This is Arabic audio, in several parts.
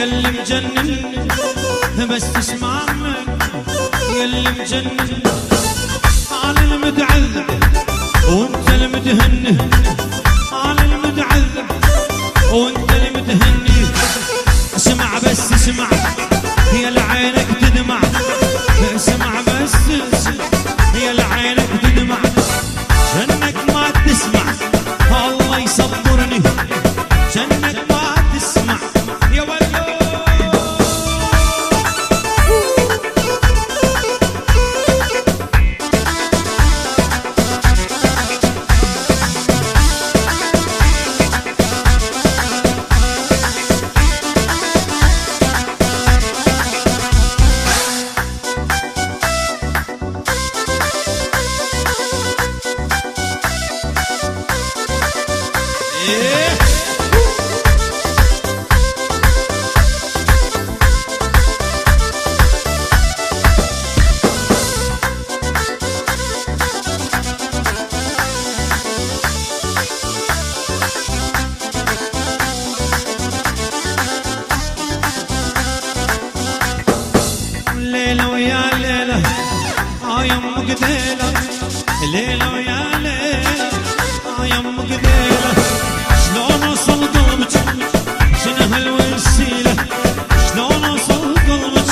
يلي مجنن بس تسمع مني، يلي مجنن على المتعذب وانت المتهني، على المتعذب وانت المتهني. اسمع بس اسمع يا لعينك تدمع، اسمع بس يا لعينك تدمع، جنك ما تسمع الله يصبرني، جنك ما تسمع يا ولو. ليلة ويا ليلة يمك ديلة، ليلة ويا ليلة يمك ديلة، شلون اوصل قلبك شنو هالوسيلة، شلون اوصل قلبك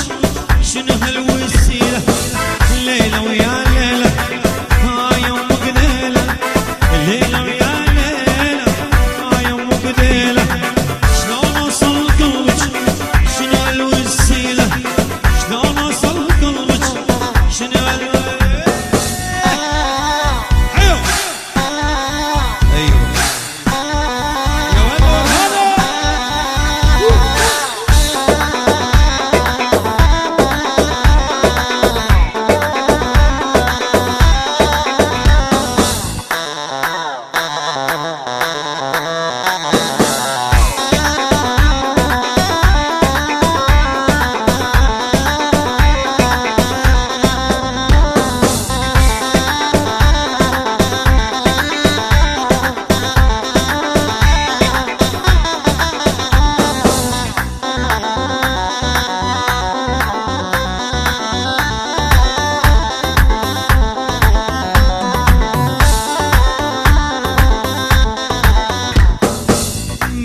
شنو هالوسيلة. ليلة ويا ليلة يمك ديلة، ليلة ويا ليلة يمك ديلة، شلون اوصل قلبك شنو هالوسيلة، شلون اوصل قلبك شنو هالوسيلة.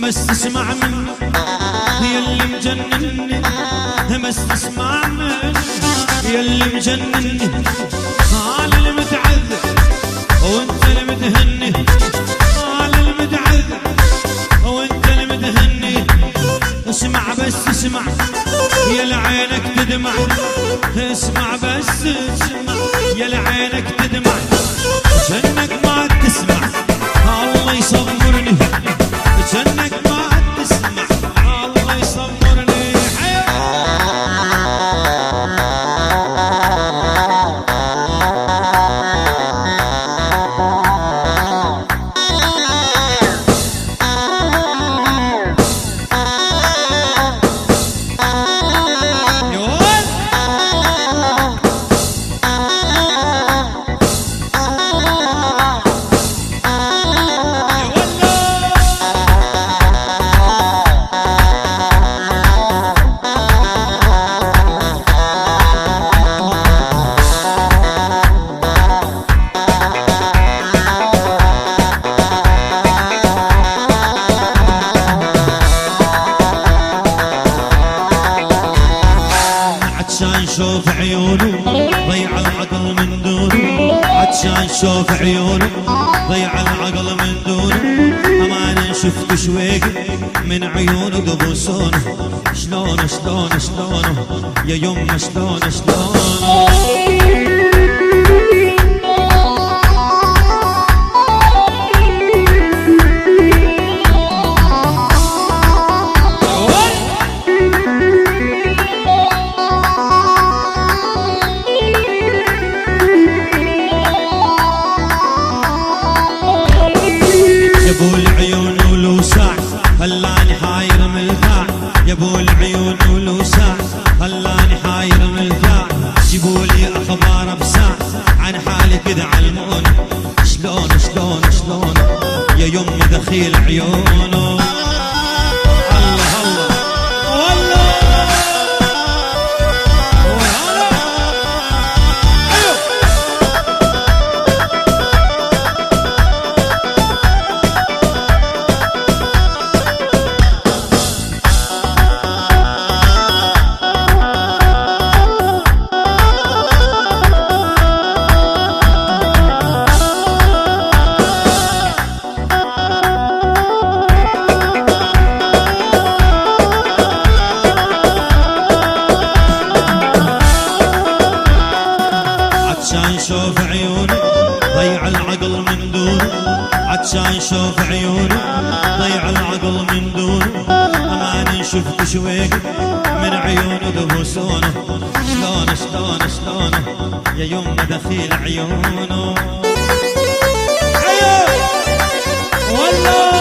بس تسمع مني يلي مجنني، بس تسمع مني يلي مجنني، على المتعذب وانت المتهني، على المتعذب وانت المتهني. اسمع بس اسمع يا لعينك تدمع، اسمع بس اسمع يا لعينك تدمع، جنك ما تسمع الله يصبرني، جنك ما تسمع الله يصبرني. شوف عيونه ضيع العقل من دونه، عطشان شوف عيونه ضيع العقل من دونه، امانه شفت شويق من عيونه دبوسونه، شلون شلون شلونه يا يمه شلون شلونه. يبو العيون ولو ساع هلاني حاير ملفاع، يبو العيون ولو ساع هلاني حاير ملفاع، جيبولي اخبار بساع عن حالي كذا علموني، شلون شلون شلون يا يمي دخيل عيونه. الله الله والله كان شوف عيونه ضيع العقل من دونه، أماني شفت شويق من عيونه دبوسونه، شلون شلون شلونه يا يمه دخيل عيونه. عيون والله